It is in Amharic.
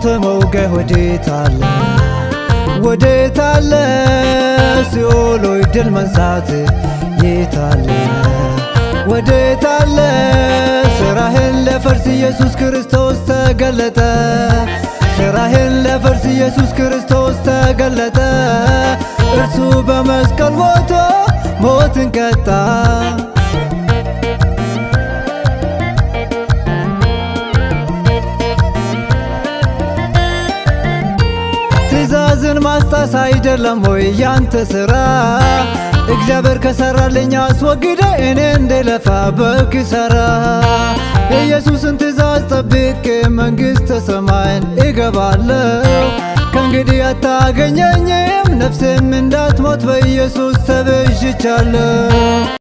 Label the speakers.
Speaker 1: ሞት መውጊያ ወዴት አለ? ወዴት አለ? ሲኦል ሆይ ድል መንሳት የት አለ? ወዴት አለ? ስራህን ለፈርስ ኢየሱስ ክርስቶስ ተገለጠ። ስራህን ለፈርስ ኢየሱስ ክርስቶስ ተገለጠ። እርሱ በመስቀል ሞቶ ሞትን ቀጣ። ትእዛዝን ማስጣስ አይደለም ወይ ያንተ ሥራ? እግዚአብሔር ከሠራልኝ አስወግደ እኔ እንድለፋ በኪሳራ። የኢየሱስን ትእዛዝ ጠብቄ መንግሥተ ሰማይን እገባለሁ። ከእንግዲህ አታገኘኝም፣ ነፍሴም እንዳትሞት በኢየሱስ ተቤዥቻለሁ።